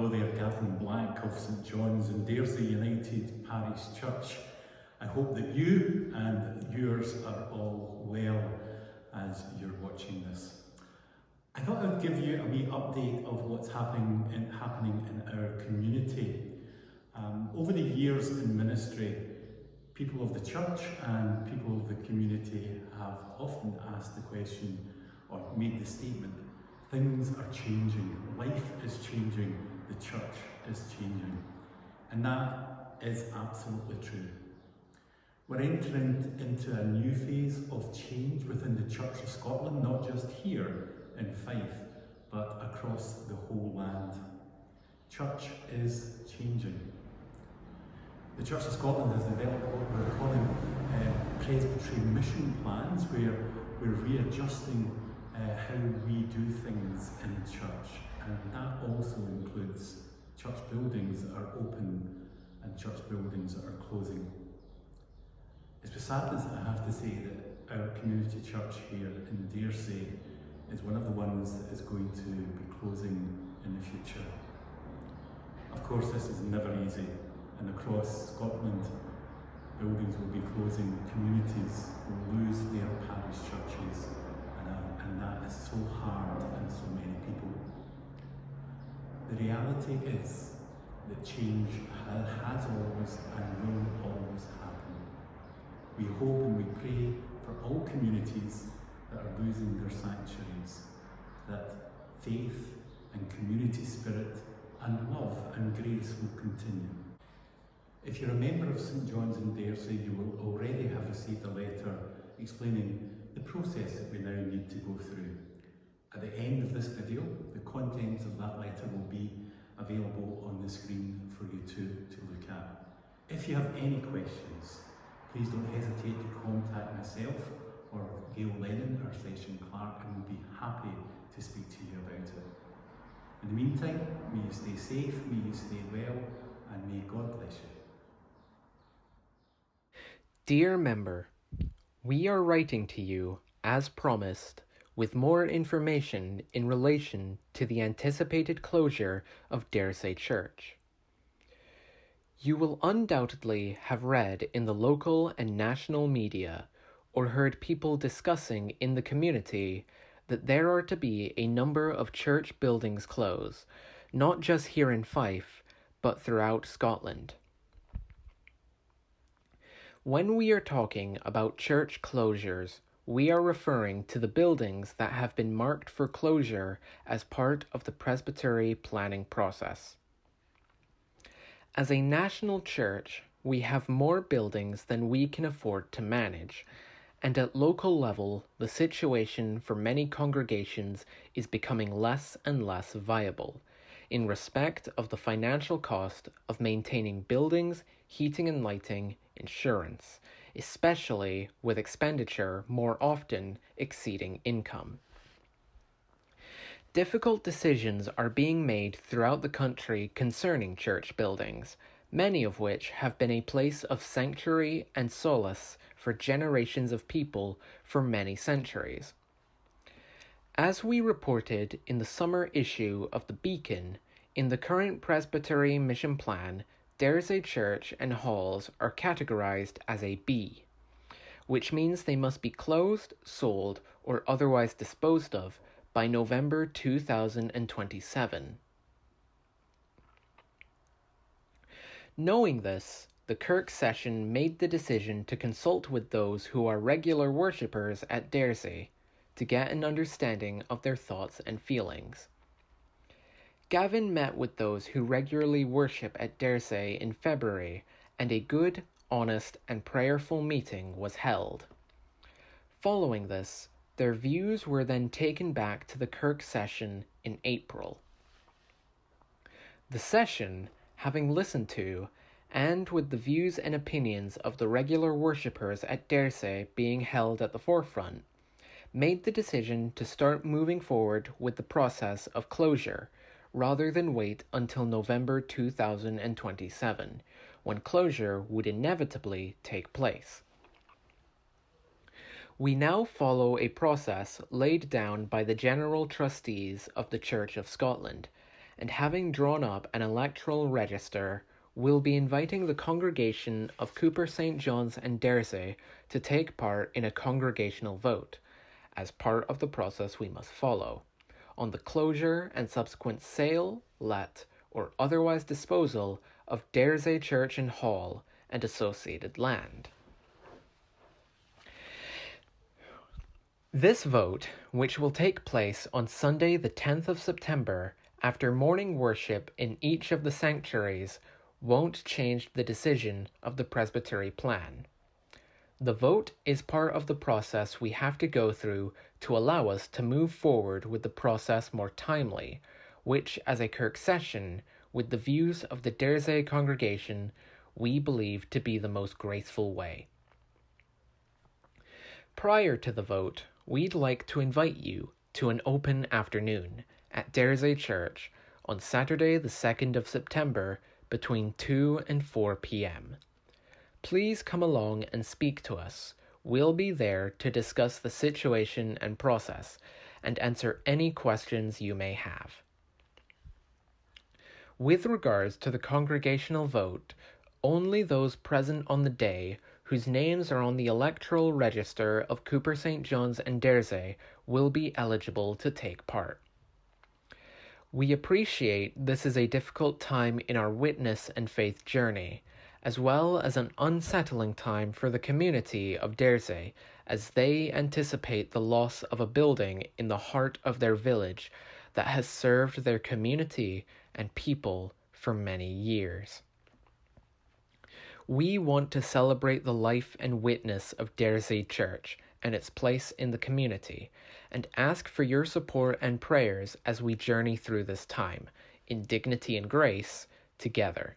hello there, Gavin Black of St John's and Dairsie United Parish Church. I hope that you and yours are all well as you're watching this. I thought I'd give you a wee update of what's happening in our community. Over the years in ministry, people of the church and people of the community have often asked the question or made the statement, things are changing, life is changing, the church is changing. And that is absolutely true. We're entering into a new phase of change within the Church of Scotland, not just here in Fife, but across the whole land. Church is changing. The Church of Scotland has developed what we're calling presbytery mission plans, where we're readjusting how we do things in church, and that also includes church buildings that are open and church buildings that are closing. It's with sadness that I have to say that our community church here in Dairsie is one of the ones that is going to be closing in the future. Of course, this is never easy, and across Scotland, buildings will be closing, communities will lose their parish churches, and that is so hard on so many people. The reality is that change has always and will always happen. We hope and we pray for all communities that are losing their sanctuaries, that faith and community spirit and love and grace will continue. If you're a member of St John's in Dairsie, you will already have received a letter explaining the process that we now need to go through. At the end of this video, the contents of that letter will be available on the screen for you to look at. If you have any questions, please don't hesitate to contact myself or Gail Lennon, our session clerk, and we'll be happy to speak to you about it. In the meantime, may you stay safe, may you stay well, and may God bless you. Dear member, we are writing to you, as promised, with more information in relation to the anticipated closure of Dairsie Church. You will undoubtedly have read in the local and national media or heard people discussing in the community that there are to be a number of church buildings close, not just here in Fife, but throughout Scotland. When we are talking about church closures, we are referring to the buildings that have been marked for closure as part of the presbytery planning process. As a national church, we have more buildings than we can afford to manage, and at local level, the situation for many congregations is becoming less and less viable, in respect of the financial cost of maintaining buildings, heating and lighting, insurance, especially with expenditure more often exceeding income. Difficult decisions are being made throughout the country concerning church buildings, many of which have been a place of sanctuary and solace for generations of people for many centuries. As we reported in the summer issue of The Beacon, in the current Presbytery Mission Plan, Dairsie Church and halls are categorized as a B, which means they must be closed, sold, or otherwise disposed of by November 2027. Knowing this, the Kirk session made the decision to consult with those who are regular worshippers at Dairsie to get an understanding of their thoughts and feelings. Gavin met with those who regularly worship at Dairsie in February, and a good, honest, and prayerful meeting was held. Following this, their views were then taken back to the Kirk session in April. The session, having listened to, and with the views and opinions of the regular worshippers at Dairsie being held at the forefront, made the decision to start moving forward with the process of closure, rather than wait until November 2027, when closure would inevitably take place. We now follow a process laid down by the General Trustees of the Church of Scotland, and having drawn up an electoral register, will be inviting the congregation of Cooper St. John's and Dairsie to take part in a congregational vote, as part of the process we must follow, on the closure and subsequent sale, let, or otherwise disposal of Dairsie Church and Hall and associated land. This vote, which will take place on Sunday the 10th of September after morning worship in each of the sanctuaries, won't change the decision of the presbytery plan. The vote is part of the process we have to go through to allow us to move forward with the process more timely, which, as a Kirk session, with the views of the Dairsie congregation, we believe to be the most graceful way. Prior to the vote, we'd like to invite you to an open afternoon at Dairsie Church on Saturday the 2nd of September between 2 and 4 p.m. Please come along and speak to us. We'll be there to discuss the situation and process and answer any questions you may have. With regards to the congregational vote, only those present on the day whose names are on the electoral register of Cooper St. John's and Dairsie will be eligible to take part. We appreciate this is a difficult time in our witness and faith journey, as well as an unsettling time for the community of Dairsie as they anticipate the loss of a building in the heart of their village that has served their community and people for many years. We want to celebrate the life and witness of Dairsie Church and its place in the community, and ask for your support and prayers as we journey through this time, in dignity and grace, together.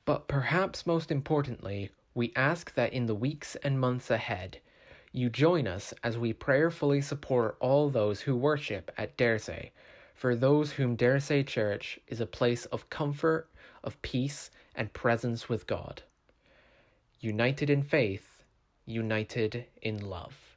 But perhaps most importantly, we ask that in the weeks and months ahead, you join us as we prayerfully support all those who worship at Dairsie, for those whom Dairsie Church is a place of comfort, of peace, and presence with God. United in faith, united in love.